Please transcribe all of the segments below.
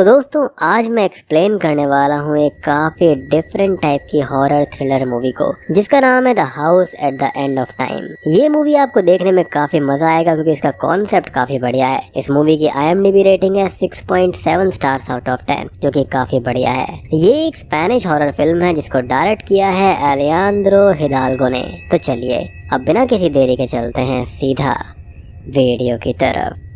तो दोस्तों आज मैं एक्सप्लेन करने वाला हूँ एक काफी डिफरेंट टाइप की हॉरर थ्रिलर मूवी को जिसका नाम है the house at the end of time. ये मूवी आपको देखने में काफी मजा आएगा क्योंकि इसका कॉन्सेप्ट काफी बढ़िया है। इस मूवी की IMDb रेटिंग है 6.7 स्टार्स आउट ऑफ 10 जो कि काफी बढ़िया है। ये एक स्पेनिश हॉरर फिल्म है जिसको डायरेक्ट किया है अलेजांद्रो हिदाल्गो ने। तो चलिए अब बिना किसी देरी के चलते हैं सीधा वीडियो की तरफ।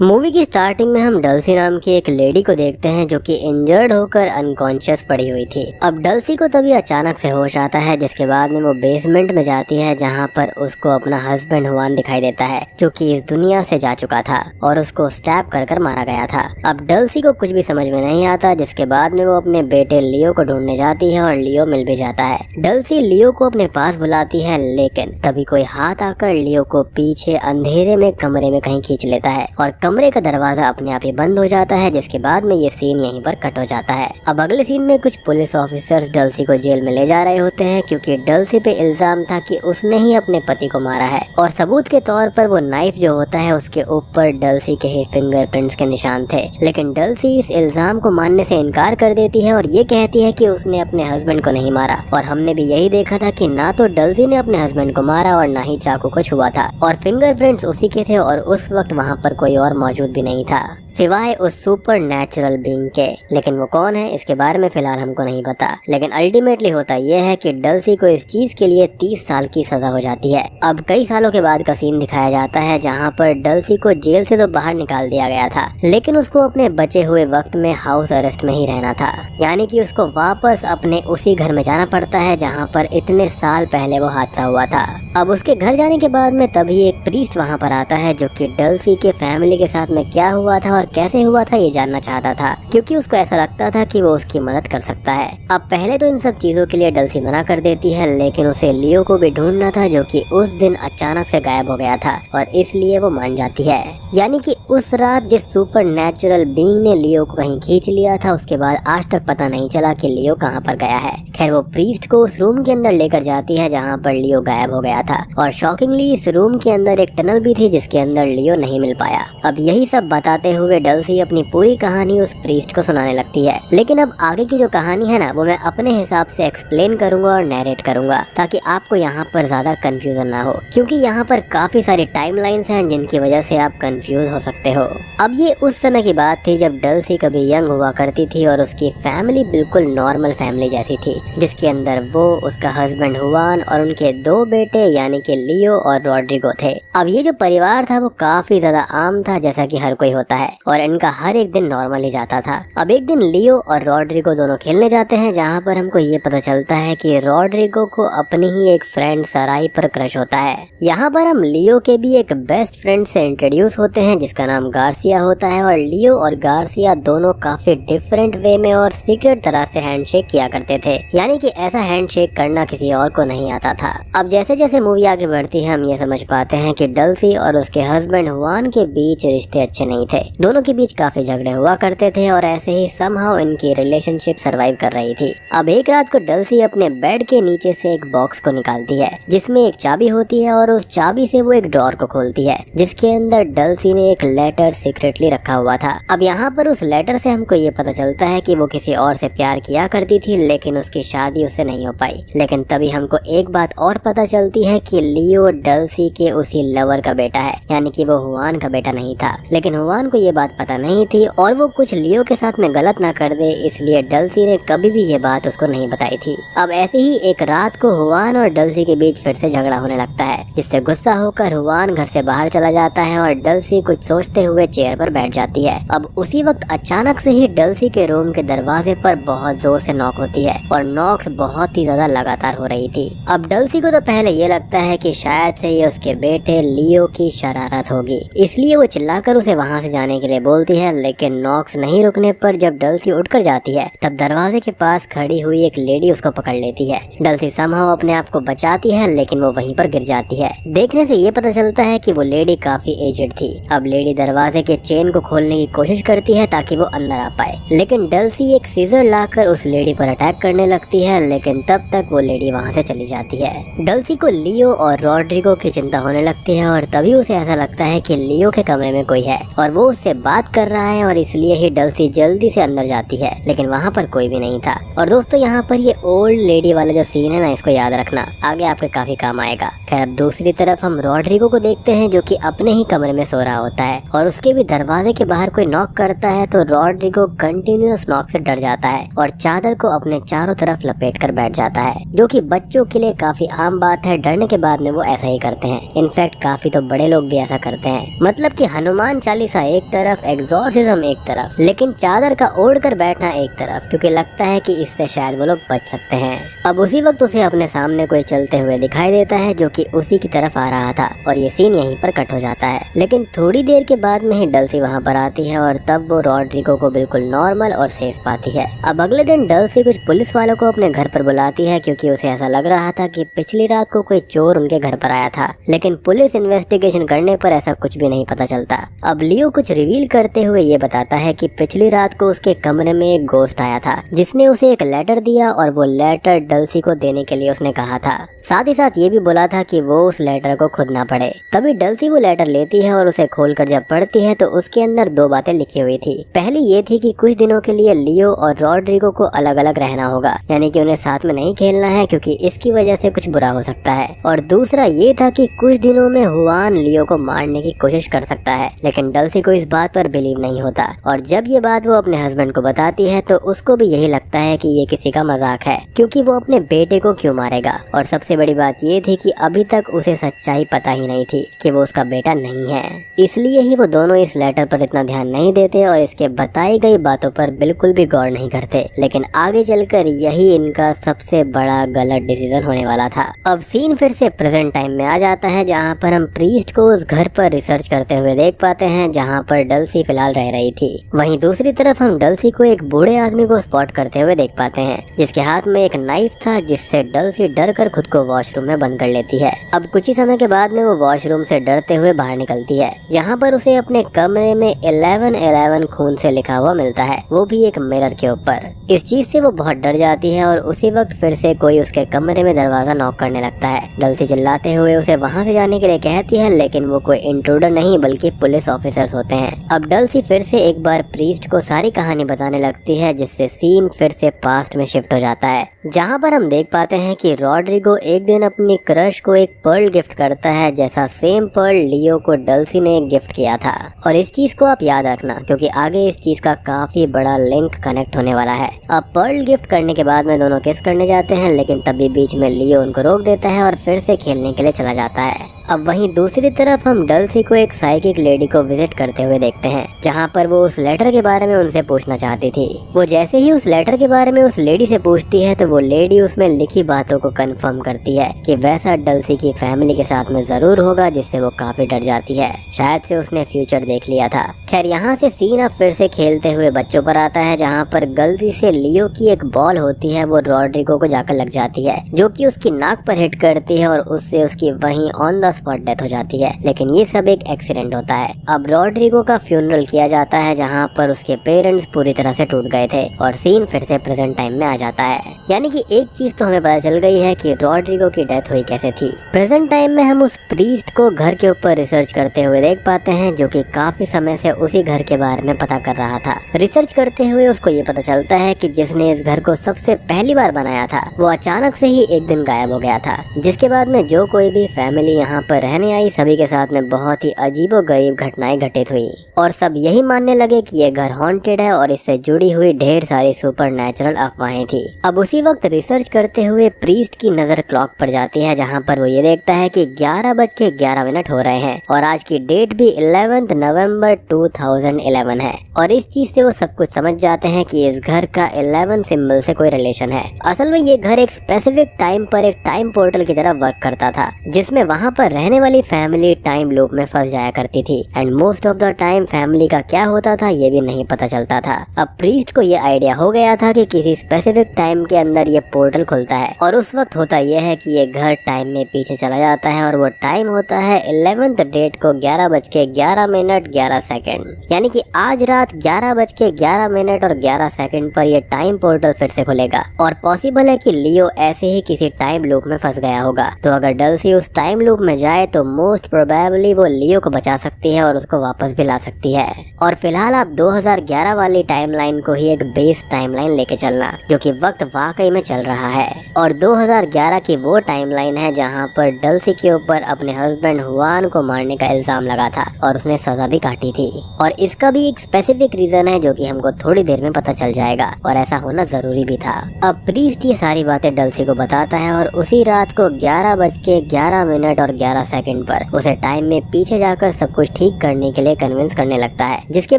मूवी की स्टार्टिंग में हम डल्सी नाम की एक लेडी को देखते हैं जो कि इंजर्ड होकर अनकॉन्शियस पड़ी हुई थी। अब डल्सी को तभी अचानक से होश आता है जिसके बाद में वो बेसमेंट में जाती है जहां पर उसको अपना हस्बैंड हुआन दिखाई देता है जो कि इस दुनिया से जा चुका था और उसको स्टैब कर मारा गया था। अब डल्सी को कुछ भी समझ में नहीं आता जिसके बाद में वो अपने बेटे लियो को ढूंढने जाती है और लियो मिल भी जाता है। डल्सी लियो को अपने पास बुलाती है लेकिन तभी कोई हाथ आकर लियो को पीछे अंधेरे में कमरे में कहीं खींच लेता है और कमरे का दरवाजा अपने आप ही बंद हो जाता है जिसके बाद में ये सीन यहीं पर कट हो जाता है। अब अगले सीन में कुछ पुलिस ऑफिसर्स डल्सी को जेल में ले जा रहे होते हैं क्योंकि डल्सी पे इल्जाम था कि उसने ही अपने पति को मारा है और सबूत के तौर पर वो नाइफ जो होता है उसके ऊपर डल्सी के ही फिंगरप्रिंट्स के निशान थे। लेकिन डल्सी इस इल्जाम को मानने से इनकार कर देती है और ये कहती है कि उसने अपने हस्बैंड को नहीं मारा और हमने भी यही देखा था कि ना तो डल्सी ने अपने हस्बैंड को मारा और ना ही चाकू को छुआ था और फिंगरप्रिंट्स उसी के थे और उस वक्त वहाँ पर कोई और मौजूद भी नहीं था सिवाय उस सुपर नेचुरल बीइंग के। लेकिन वो कौन है इसके बारे में फिलहाल हमको नहीं पता। लेकिन अल्टीमेटली होता यह है कि डल्सी को इस चीज के लिए 30 साल की सजा हो जाती है। अब कई सालों के बाद का सीन दिखाया जाता है जहाँ पर डल्सी को जेल से तो बाहर निकाल दिया गया था लेकिन उसको अपने बचे हुए वक्त में हाउस अरेस्ट में ही रहना था, यानी कि उसको वापस अपने उसी घर में जाना पड़ता है जहाँ पर इतने साल पहले वो हादसा हुआ था। अब उसके घर जाने के बाद में तभी एक प्रीस्ट वहाँ पर आता है जो कि डल्सी के फैमिली के साथ में क्या हुआ था और कैसे हुआ था ये जानना चाहता था क्योंकि उसको ऐसा लगता था कि वो उसकी मदद कर सकता है। अब पहले तो इन सब चीजों के लिए डल्सी मना कर देती है लेकिन उसे लियो को भी ढूंढना था जो कि उस दिन अचानक से गायब हो गया था और इसलिए वो मान जाती है। यानी कि उस रात जिस सुपर नेचुरल बीइंग ने लियो को कहीं खींच लिया था उसके बाद आज तक पता नहीं चला कि लियो कहाँ पर गया है। खैर वो प्रीस्ट को उस रूम के अंदर लेकर जाती है जहाँ पर लियो गायब हो गया था और शॉकिंगली इस रूम के अंदर एक टनल भी थी जिसके अंदर लियो नहीं मिल पाया। अब यही सब बताते हुए डल्सी अपनी पूरी कहानी उस प्रीस्ट को सुनाने लगती है। लेकिन अब आगे की जो कहानी है ना वो मैं अपने हिसाब से एक्सप्लेन करूंगा और नैरेट करूंगा ताकि आपको यहाँ पर ज्यादा कंफ्यूजन ना हो क्योंकि यहाँ पर काफी सारी टाइमलाइंस हैं जिनकी वजह से आप कंफ्यूज हो सकते हो। अब ये उस समय की बात थी जब डल्सी कभी यंग हुआ करती थी और उसकी फैमिली बिल्कुल नॉर्मल फैमिली जैसी थी जिसके अंदर वो, उसका हस्बैंड हुआन और उनके 2 बेटे यानी कि लियो और रॉड्रिगो थे। अब ये जो परिवार था वो काफी ज्यादा आम था जैसा कि हर कोई होता है और इनका हर एक दिन नॉर्मल ही जाता था। अब एक दिन लियो और रॉड्रिगो दोनों खेलने जाते हैं जहाँ पर हमको ये पता चलता है कि रॉड्रिगो को अपनी ही एक फ्रेंड सराई पर क्रश होता है। यहाँ पर हम लियो के भी एक बेस्ट फ्रेंड से इंट्रोड्यूस होते हैं जिसका नाम गार्सिया होता है और लियो और गार्सिया दोनों काफी डिफरेंट वे में और सीक्रेट तरह से हैंडशेक किया करते थे, यानी कि ऐसा हैंडशेक करना किसी और को नहीं आता था। अब जैसे जैसे मूवी आगे बढ़ती है हम ये समझ पाते हैं कि डल्सी और उसके हस्बैंड हुआन के बीच रिश्ते अच्छे नहीं थे। दोनों के बीच काफी झगड़े हुआ करते थे और ऐसे ही समहाउ इनकी रिलेशनशिप सरवाइव कर रही थी। अब एक रात को डल्सी अपने बेड के नीचे से एक बॉक्स को निकालती है जिसमें एक चाबी होती है और उस चाबी से वो एक ड्रॉर को खोलती है जिसके अंदर डल्सी ने एक लेटर सीक्रेटली रखा हुआ था। अब यहाँ पर उस लेटर से हमको ये पता चलता है कि वो किसी और से प्यार किया करती थी लेकिन उसकी शादी उससे नहीं हो पाई। लेकिन तभी हमको एक बात और पता चलती है कि लियो डल्सी के उसी लवर का बेटा है, यानी कि वो हुआन का बेटा नहीं था। लेकिन हुआन को ये बात पता नहीं थी और वो कुछ लियो के साथ में गलत ना कर दे इसलिए डल्सी ने कभी भी ये बात उसको नहीं बताई थी। अब ऐसे ही एक रात को हुआन और डल्सी के बीच फिर से झगड़ा होने लगता है जिससे गुस्सा होकर हुआन घर से बाहर चला जाता है और डल्सी कुछ सोचते हुए चेयर पर बैठ जाती है। अब उसी वक्त अचानक से ही डल्सी के रूम के दरवाजे पर बहुत जोर से नॉक होती है और नॉक्स बहुत ही ज्यादा लगातार हो रही थी। अब डल्सी को तो पहले ये लगता है कि शायद से ये उसके बेटे लियो की शरारत होगी इसलिए वो चिल्लाकर उसे वहाँ से जाने के लिए बोलती है लेकिन नॉक्स नहीं रुकने पर जब डल्सी उठकर जाती है तब दरवाजे के पास खड़ी हुई एक लेडी उसको पकड़ लेती है। डल्सी समहाउ अपने आप को बचाती है लेकिन वो वहीं पर गिर जाती है। देखने से ये पता चलता है कि वो लेडी काफी एजेड थी। अब लेडी दरवाजे के चेन को खोलने की कोशिश करती है ताकि वो अंदर आ पाए लेकिन डल्सी एक सीजर लाकर उस लेडी पर अटैक करने लगती है लेकिन तब तक वो लेडी वहाँ से चली जाती है। डल्सी को लियो और रॉड्रिगो की चिंता होने लगती है और तभी उसे ऐसा लगता है कि लियो के कमरे में कोई है और वो उससे बात कर रहा है और इसलिए ही डल्सी जल्दी से अंदर जाती है, लेकिन वहाँ पर कोई भी नहीं था। और दोस्तों यहाँ पर ये ओल्ड लेडी वाला जो सीन है ना, इसको याद रखना, आगे आपके काफी काम आएगा। खैर अब दूसरी तरफ हम रॉड्रिगो को देखते हैं जो कि अपने ही कमरे में सो रहा होता है और उसके भी दरवाजे के बाहर कोई नॉक करता है तो रॉड्रिगो कंटिन्यूअस नॉक से डर जाता है और चादर को अपने चारों तरफ लपेट कर बैठ जाता है, जो कि बच्चों के लिए काफी आम बात है। डरने के बाद में वो ऐसा ही करते हैं। इनफैक्ट काफी तो बड़े लोग भी ऐसा करते हैं। मतलब कि हनुमान चालीसा एक तरफ, एग्जॉर्सिज्म एक तरफ, लेकिन चादर का ओढ़ कर बैठना एक तरफ, क्योंकि लगता है कि इससे शायद वो लोग बच सकते हैं। अब उसी वक्त उसे अपने सामने कोई चलते हुए दिखाई देता है जो कि उसी की तरफ आ रहा था और ये सीन यहीं पर कट हो जाता है। लेकिन थोड़ी देर के बाद में ही डल्सी वहाँ पर आती है और तब वो रॉड्रिगो को बिल्कुल नॉर्मल और सेफ पाती है। अब अगले दिन डल्सी कुछ पुलिस वालों को अपने घर पर बुलाती है क्योंकि उसे ऐसा लग रहा था कि पिछली रात को कोई चोर उनके घर पर आया था, लेकिन पुलिस इन्वेस्टिगेशन करने पर ऐसा कुछ भी नहीं पता चलता। अब लियो कुछ रिवील करते हुए ये बताता है कि पिछली रात को उसके कमरे में एक गोस्ट आया था जिसने उसे एक लेटर दिया और वो लेटर डल्सी को देने के लिए उसने कहा था। साथ ही साथ ये भी बोला था कि वो उस लेटर को खुद ना पढ़े। तभी डल्सी वो लेटर लेती है और उसे खोलकर जब पढ़ती है तो उसके अंदर दो बातें लिखी हुई थी। पहली ये थी कि कुछ दिनों के लिए लियो और रॉड्रिगो को अलग अलग रहना होगा, यानी कि उन्हें साथ में नहीं खेलना है क्योंकि इसकी वजह से कुछ बुरा हो सकता है। और दूसरा ये था कि कुछ दिनों में हुआन लियो को मारने की कोशिश कर सकता है, लेकिन डल्सी को इस बात पर बिलीव नहीं होता। और जब ये बात वो अपने हस्बैंड को बताती है तो उसको भी यही लगता है कि ये किसी का मजाक है, क्योंकि वो अपने बेटे को क्यों मारेगा। और सबसे बड़ी बात ये थी कि अभी तक उसे सच्चाई पता ही नहीं थी कि वो उसका बेटा नहीं है, इसलिए ही वो दोनों इस लेटर पर इतना ध्यान नहीं देते और इसके बताई गई बातों पर बिल्कुल भी गौर नहीं करते। लेकिन आगे चलकर यही इनका सबसे बड़ा गलत डिसीजन होने वाला था। अब सीन फिर से प्रेजेंट टाइम में आ जाता है जहाँ पर हम प्रीस्ट को उस घर पर रिसर्च करते हुए देख पाते हैं जहाँ पर डल्सी फिलहाल रह रही थी। वहीं दूसरी तरफ हम डल्सी को एक बूढ़े आदमी को स्पॉट करते हुए देख पाते हैं जिसके हाथ में एक नाइफ था, जिससे डल्सी डर कर खुद को वॉशरूम में बंद कर लेती है। अब कुछ ही समय के बाद में वो वॉशरूम से डरते हुए बाहर निकलती है, जहाँ पर उसे अपने कमरे में 1111 खून से लिखा हुआ मिलता है, वो भी एक मिरर के ऊपर। इस चीज से वो बहुत डर जाती है और उसी वक्त फिर से कोई उसके कमरे में दरवाजा नॉक करने लगता है। डल्सी चिल्लाते हुए उसे वहाँ से जाने के लिए कहती है, लेकिन वो कोई इंट्रूडर नहीं बल्कि पुलिस ऑफिसर्स होते हैं। अब डल्सी फिर से एक बार प्रीस्ट को सारी कहानी बताने लगती है, जिससे सीन फिर से पास्ट में शिफ्ट हो जाता है, जहाँ पर हम देख पाते हैं कि रॉड्रिगो एक दिन अपनी क्रश को एक पर्ल गिफ्ट करता है, जैसा सेम पर्ल लियो को डल्सी ने गिफ्ट किया था। और इस चीज को आप याद रखना क्योंकि आगे इस चीज का काफी बड़ा लिंक कनेक्ट होने वाला है। अब पर्ल गिफ्ट करने के बाद में दोनों किस करने जाते हैं, लेकिन तभी बीच में लियो उनको रोक देता है और फिर से खेलने के लिए चला जाता है। अब वहीं दूसरी तरफ हम डल्सी को एक साइकिक लेडी को विजिट करते हुए देखते हैं, जहाँ पर वो उस लेटर के बारे में उनसे पूछना चाहती थी। वो जैसे ही उस लेटर के बारे में उस लेडी से पूछती है तो वो लेडी उसमें लिखी बातों को कंफर्म करती है कि वैसा डल्सी की फैमिली के साथ में जरूर होगा, जिससे वो काफी डर जाती है। शायद से उसने फ्यूचर देख लिया था। खैर यहाँ से सीन अब फिर से खेलते हुए बच्चों पर आता है, जहाँ पर गलती से लियो की एक बॉल होती है, वो रॉड्रिगो को जाकर लग जाती है, जो कि उसकी नाक पर हिट करती है और उससे उसकी वहीं ऑन द स्पॉट डेथ हो जाती है। लेकिन ये सब एक एक्सीडेंट होता है। अब रॉड्रिगो का फ्यूनरल किया जाता है, जहाँ पर उसके पेरेंट्स पूरी तरह से टूट गए थे और सीन फिर से प्रेजेंट टाइम में आ जाता है। यानी कि एक चीज तो हमें पता चल गई है कि रॉड्रिगो की डेथ हुई कैसे थी। प्रेजेंट टाइम में हम उस प्रीस्ट को घर के ऊपर रिसर्च करते हुए देख पाते हैं, जो कि काफी समय से उसी घर के बारे में पता कर रहा था। रिसर्च करते हुए उसको ये पता चलता है कि जिसने इस घर को सबसे पहली बार बनाया था वो अचानक से ही एक दिन गायब हो गया था, जिसके बाद में जो कोई भी फैमिली यहाँ पर रहने आई सभी के साथ में बहुत ही अजीबोगरीब घटनाएं घटित हुई और सब यही मानने लगे कि ये घर हॉन्टेड है और इससे जुड़ी हुई ढेर सारी सुपरनैचुरल अफवाहें थी। अब उसी वक्त रिसर्च करते हुए प्रीस्ट की नजर क्लॉक पर जाती है, जहाँ पर वो ये देखता है कि 11:11 हो रहे हैं और आज की डेट भी 11 नवंबर 2011 है। और इस चीज से वो सब कुछ समझ जाते हैं कि इस घर का 11 सिंबल से कोई रिलेशन है। असल में ये घर एक स्पेसिफिक टाइम पर एक टाइम पोर्टल की तरह वर्क करता था, जिसमें वहाँ पर रहने वाली फैमिली टाइम लूप में फंस जाया करती थी and most of the time family का क्या होता था ये भी नहीं पता चलता था। अब प्रीस्ट को ये आइडिया हो गया था कि किसी स्पेसिफिक टाइम के अंदर अंदर ये पोर्टल खुलता है और उस वक्त होता यह है कि ये घर टाइम में पीछे चला जाता है और वो टाइम होता है 11th डेट को 11:11 यानी कि आज रात 11:11 और 11 सेकंड पर ये टाइम पोर्टल फिर से खुलेगा और पॉसिबल है कि लियो ऐसे ही किसी टाइम लूप में फंस गया होगा। तो अगर डल्सी उस टाइम लूप में जाए तो मोस्ट प्रोबेबली वो लियो को बचा सकती है और उसको वापस भी ला सकती है। और फिलहाल आप 2011 वाली टाइमलाइन को ही एक बेस टाइमलाइन लेके चलना, जो कि वक्त वाकई में चल रहा है। और 2011 की वो टाइमलाइन है जहाँ पर डल्सी के ऊपर अपने हस्बैंड हुआन को मारने का इल्जाम लगा था और उसने सजा भी काटी थी। और इसका भी एक स्पेसिफिक रीजन है जो कि हमको थोड़ी देर में पता चल जाएगा और ऐसा होना जरूरी भी था। अब प्रीस्ट ये सारी बातें डल्सी को बताता है और उसी रात को 11:11 और 11 सेकंड पर उसे टाइम में पीछे जाकर सब कुछ ठीक करने के लिए कन्विंस करने लगता है। जिसके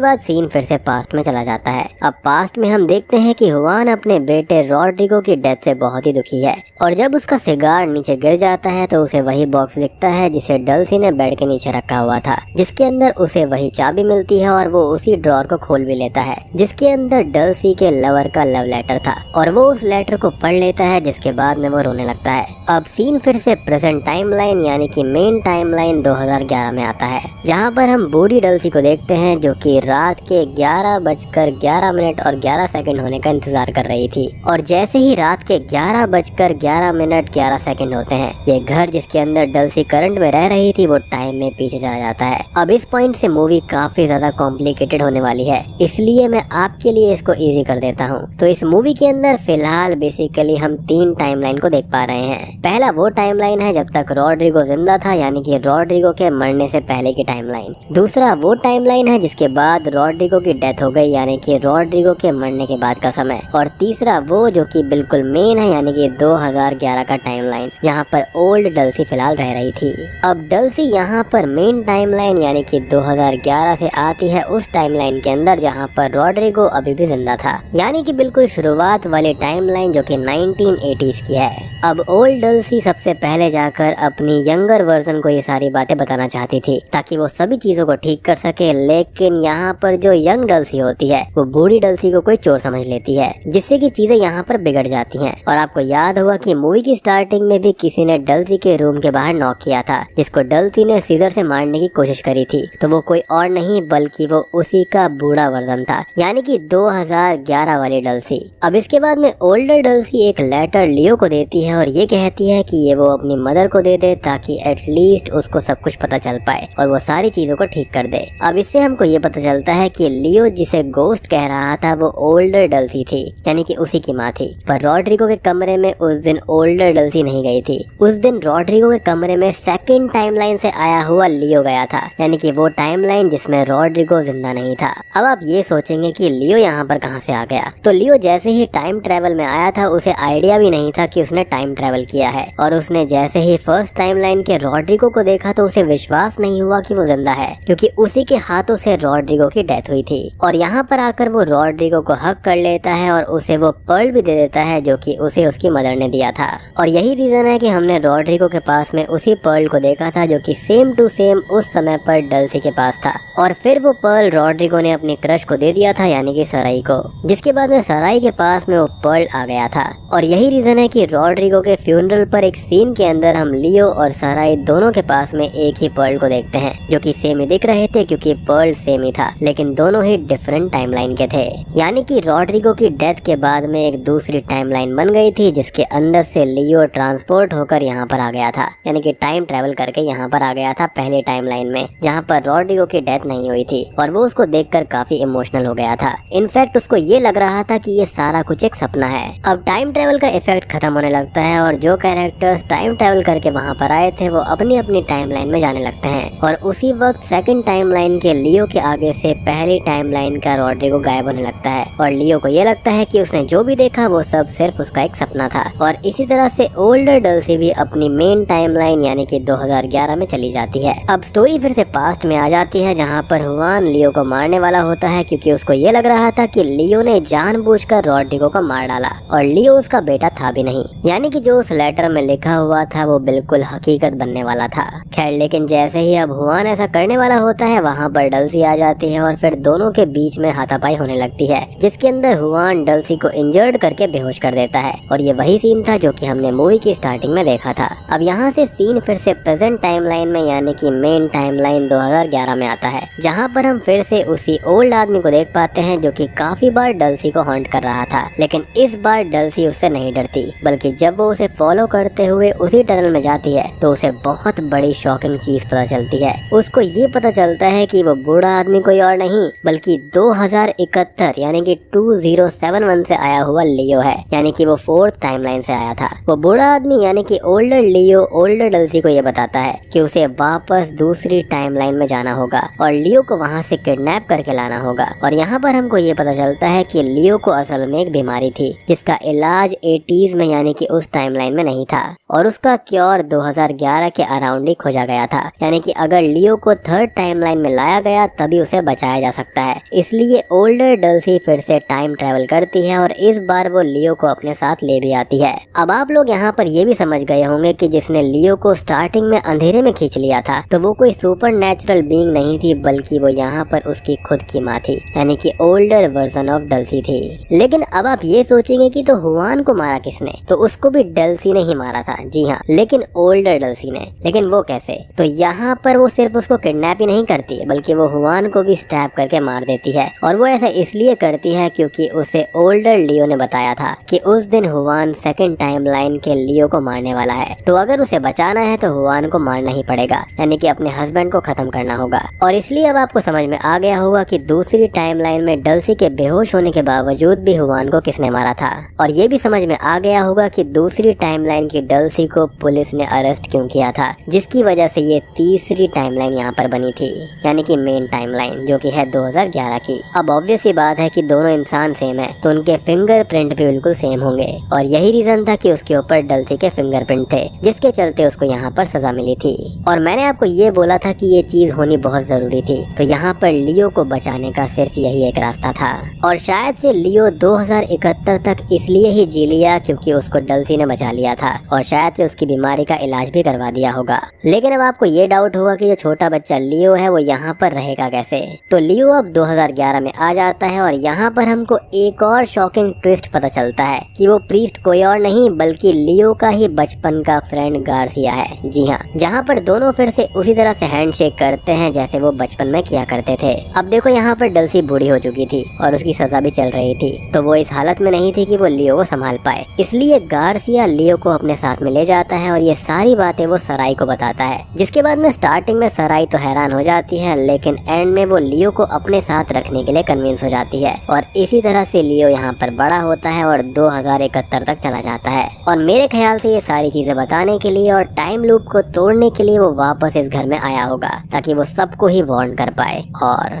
बाद सीन फिर से पास्ट में चला जाता है। अब पास्ट में हम देखते हैं कि हुआन अपने बेटे रॉड्रिगो की डेथ से बहुत ही दुखी है और जब उसका सिगार नीचे गिर जाता है तो उसे वही बॉक्स दिखता है जिसे डल्सी ने बेड के नीचे रखा हुआ था, जिसके अंदर उसे वही चाबी मिलती है और वो उसी ड्रॉर को खोल भी लेता है जिसके अंदर डल्सी के लवर का लव लेटर था और वो उस लेटर को पढ़ लेता है, जिसके बाद में वो रोने लगता है। अब सीन फिर से प्रेजेंट टाइमलाइन यानी कि मेन टाइमलाइन 2011 में आता है, जहाँ पर हम बूढ़ी डल्सी को देखते हैं जो कि रात के 11:11 और 11 सेकंड होने का इंतजार कर रही थी। और जैसे ही रात के 11:11 होते हैं, ये घर जिसके अंदर डल्सी करंट में रह रही थी वो टाइम में पीछे चला जाता है। अब इस पॉइंट से मूवी काफी ज्यादा कॉम्प्लिकेटेड होने वाली है, इसलिए मैं आपके लिए इसको इजी कर देता हूँ। तो इस मूवी के अंदर फिलहाल बेसिकली हम 3 टाइमलाइन को देख पा रहे हैं। पहला वो टाइमलाइन है जब तक रॉड्रिगो जिंदा था, यानी कि रॉड्रिगो के मरने से पहले की टाइमलाइन। दूसरा वो टाइमलाइन है जिसके बाद रॉड्रिगो की डेथ हो गई, यानी कि रॉड्रिगो के मरने के बाद का समय। और तीसरा वो जो कि बिल्कुल मेन है, यानी कि 2011 का टाइमलाइन, जहाँ पर ओल्ड डल्सी फिलहाल रह रही थी। अब डल्सी यहाँ पर मेन टाइमलाइन यानी कि 2011 से आती है उस टाइमलाइन के अंदर जहाँ पर रॉड्रिगो अभी भी जिंदा था, यानी कि बिल्कुल शुरुआत वाली टाइमलाइन जो कि 1980s की है। अब ओल्ड डल्सी सबसे पहले जाकर अपनी यंगर वर्जन को ये सारी बातें बताना चाहती थी ताकि वो सभी चीजों को ठीक कर सके, लेकिन यहाँ पर जो यंग डल्सी होती है वो बूढ़ी डल्सी को कोई चोर समझ लेती है, जिससे कि चीजें यहाँ पर बिगड़ जाती हैं। और आपको याद होगा कि मूवी की स्टार्टिंग में भी किसी ने डल्सी के रूम के बाहर नॉक किया था, जिसको डल्सी ने सीजर से मारने की कोशिश करी थी। तो वो कोई और नहीं बल्कि वो उसी का बूढ़ा वर्जन था, यानी कि 2011 वाली डल्सी। अब इसके बाद में ओल्डर डल्सी एक लेटर लियो को देती है और ये कहती है कि ये वो अपनी मदर को दे दे ताकि एटलीस्ट उसको सब कुछ पता चल पाए और वो सारी चीजों को ठीक कर दे। अब इससे हमको ये पता चलता है कि लियो जिसे गोस्ट कह रहा था वो ओल्डर डल्सी थी, यानी कि उसी की माँ थी। पर रॉड्रिगो के कमरे में उस दिन ओल्डर डल्सी नहीं गई थी। उस दिन रॉड्रिगो के कमरे में सेकंड टाइमलाइन से आया हुआ लियो गया था, यानी कि वो टाइमलाइन जिसमें रॉड्रिगो जिंदा नहीं था। अब आप ये सोचेंगे कि लियो यहाँ पर कहाँ से आ गया। तो लियो जैसे ही टाइम ट्रेवल में आया था उसे आइडिया भी नहीं था कि उसने टाइम ट्रेवल किया है, और उसने जैसे ही फर्स्ट टाइमलाइन के रॉड्रिगो को देखा तो उसे विश्वास नहीं हुआ कि वो जिंदा है, क्योंकि उसी के हाथों से रॉड्रिगो की डेथ हुई थी। और यहाँ पर आकर वो रॉड्रिगो को हक कर लेता है और उसे वो पर्ल भी दे देता है जो कि उसे उसकी मदर ने दिया था। और यही रीजन है कि हमने रॉड्रिगो के पास में उसी पर्ल को देखा था जो कि सेम टू सेम उस समय पर डल्सी के पास था। और फिर वो पर्ल रॉड्रिगो ने अपनी क्रश को दे दिया था, यानी कि सराई को, जिसके बाद में सराई के पास में वो पर्ल आ गया था। और यही रीजन है कि रॉड्रिगो के फ्यूनरल पर एक सीन के अंदर हम लियो और सराई दोनों के पास में एक ही पर्ल को देखते हैं, जो कि सेम ही दिख रहे थे क्योंकि पर्ल सेम ही था, लेकिन दोनों ही डिफरेंट टाइमलाइन के थे। यानी कि रॉड्रिगो की डेथ के बाद में एक दूसरी टाइमलाइन बन गई थी जिसके अंदर से लियो ट्रांसपोर्ट होकर यहाँ पर आ गया था, यानी कि टाइम ट्रेवल करके यहाँ पर आ गया था पहले टाइमलाइन में जहाँ पर रॉड्रिगो की डेथ नहीं हुई थी। और वो उसको देखकर काफी इमोशनल हो गया था। इनफैक्ट उसको ये लग रहा था कि ये सारा कुछ एक सपना है। अब टाइम ट्रेवल का इफेक्ट खत्म होने लगता है और जो कैरेक्टर्स टाइम ट्रेवल करके वहाँ पर आए थे वो अपनी अपनी टाइमलाइन में जाने लगते हैं। और उसी वक्त सेकंड टाइमलाइन के लियो के आगे से पहली टाइमलाइन का रॉड्रिगो गायब होने लगता है और लियो को ये लगता है कि उसने जो भी देखा वो सब सिर्फ उसका एक सपना था। और इसी तरह से ओल्डर डल्सी भी अपनी मेन टाइमलाइन यानी कि 2011 में चली जाती है। अब स्टोरी फिर से पास्ट में आ जाती है जहाँ पर हुआन लियो को मारने वाला होता है, क्योंकि उसको ये लग रहा था कि लियो ने जानबूझकर रॉड्रिगो को मार डाला और लियो उसका बेटा था भी नहीं, यानी कि जो उस लेटर में लिखा हुआ था वो बिल्कुल हकीकत बनने वाला था। खैर लेकिन जैसे ही अब हुआन ऐसा करने वाला होता है वहाँ पर डल्सी आ जाती है और फिर दोनों के बीच में हाथापाई होने लगती है, जिसके अंदर हुआन डल्सी को इंजर्ड करके बेहोश बेहोश कर देता है। और ये वही सीन था जो कि हमने मूवी की स्टार्टिंग में देखा था। अब यहाँ से सीन फिर से प्रेजेंट टाइमलाइन में यानी कि मेन टाइमलाइन 2011 में आता है, जहाँ पर हम फिर से उसी ओल्ड आदमी को देख पाते हैं जो कि काफी बार डल्सी को हॉन्ट कर रहा था। लेकिन इस बार डल्सी उससे नहीं डरती, बल्कि जब वो उसे फॉलो करते हुए उसी टनल में जाती है तो उसे बहुत बड़ी शॉकिंग चीज पता चलती है। उसको ये पता चलता है कि वो बूढ़ा आदमी कोई और नहीं बल्कि 2071 यानी कि 2071 से आया हुआ लियो है, यानी कि वो 4th टाइमलाइन से आया था। वो बूढ़ा आदमी यानी कि ओल्डर लियो ओल्डर डल्सी को ये बताता है कि उसे वापस दूसरी टाइमलाइन में जाना होगा और लियो को वहाँ से किडनैप करके लाना होगा। और यहाँ पर हमको ये पता चलता है कि लियो को असल में एक बीमारी थी जिसका इलाज 80s में यानी कि उस टाइमलाइन में नहीं था और उसका क्योर 2011 के अराउंड ही खोजा गया था। यानी कि अगर लियो को 3rd टाइमलाइन में लाया गया तभी उसे बचाया जा सकता है। इसलिए ओल्डर डल्सी फिर से टाइम ट्रेवल करती है और इस बार वो लियो को अपने साथ ले भी आती है। अब आप लोग यहाँ पर ये भी समझ गए होंगे कि जिसने लियो को स्टार्टिंग में अंधेरे में खींच लिया था तो वो कोई सुपर नेचुरल बीइंग नहीं थी, बल्कि वो यहाँ पर उसकी खुद की माँ थी, यानी कि ओल्डर वर्जन ऑफ डल्सी थी। लेकिन अब आप ये सोचेंगे कि तो हुआन को मारा किसने? तो उसको भी डल्सी ने ही मारा था, जी हाँ, लेकिन ओल्डर डल्सी ने। लेकिन वो कैसे? तो यहाँ पर वो सिर्फ उसको किडनैप ही नहीं करती है बल्कि वो हुआन को भी स्टैब करके मार देती है। और वो ऐसा इसलिए करती है क्योंकि उसे ओल्डर लियो ने बताया था कि उस दिन हुआन 2nd टाइमलाइन के लियो को मारने वाला है, तो अगर उसे बचाना है तो हुआन को मारना ही पड़ेगा, यानी कि अपने हस्बैंड को खत्म करना होगा। और इसलिए अब आपको समझ में आ गया होगा कि दूसरी टाइमलाइन में डल्सी के बेहोश होने के बावजूद भी हुआन को किसने मारा था। और ये भी समझ में आ गया होगा कि दूसरी टाइमलाइन की डल्सी को पुलिस ने अरेस्ट क्यों किया था, जिसकी वजह से ये तीसरी टाइमलाइन यहाँ पर बनी थी, यानी कि मेन टाइमलाइन जो कि है 2011 की। अब ऑब्वियस ही बात है कि दोनों इंसान सेम है तो उनके फिंगरप्रिंट भी बिल्कुल सेम होंगे और यही रीजन था कि उसके ऊपर डल्सी के फिंगरप्रिंट थे, जिसके चलते उसको यहाँ पर सजा मिली थी। और मैंने आपको ये बोला था कि ये चीज होनी बहुत जरूरी थी, तो यहाँ पर लियो को बचाने का सिर्फ यही एक रास्ता था। और शायद से लियो 2071 तक इसलिए ही जी लिया क्योंकि उसको डल्सी ने बचा लिया था और शायद से उसकी बीमारी का इलाज भी करवा दिया होगा। लेकिन अब आपको ये डाउट होगा कि जो छोटा बच्चा लियो है वो यहाँ पर रहेगा कैसे? तो लियो अब 2011 में आ जाता है और यहाँ पर हमको एक और शॉकिंग ट्विस्ट पता चलता है कि वो प्रीस्ट कोई और नहीं बल्कि लियो का ही बचपन का फ्रेंड गार्सिया है। जी हाँ, जहाँ पर दोनों फिर से उसी तरह से हैंडशेक करते हैं जैसे वो बचपन में किया करते थे। अब देखो यहाँ पर डल्सी बूढ़ी हो चुकी थी और उसकी सजा भी चल रही थी, तो वो इस हालत में नहीं थी कि वो लियो को संभाल पाए। इसलिए गार्सिया लियो को अपने साथ में ले जाता है और ये सारी बातें वो सराई को बताता है, जिसके बाद में स्टार्टिंग में सराई तो हैरान हो जाती है, लेकिन एंड में वो लियो को अपने साथ रखने के लिए कन्विंस हो जाती है। और इसी तरह से लियो यहाँ पर बड़ा होता है और 2071 तक चला जाता है। और मेरे ख्याल से ये सारी चीजें बताने के लिए और टाइम लूप को तोड़ने के लिए वो वापस इस घर में आया होगा ताकि वो सबको ही वार्न कर पाए। और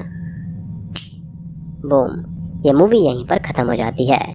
बूम, ये मूवी यहीं पर खत्म हो जाती है।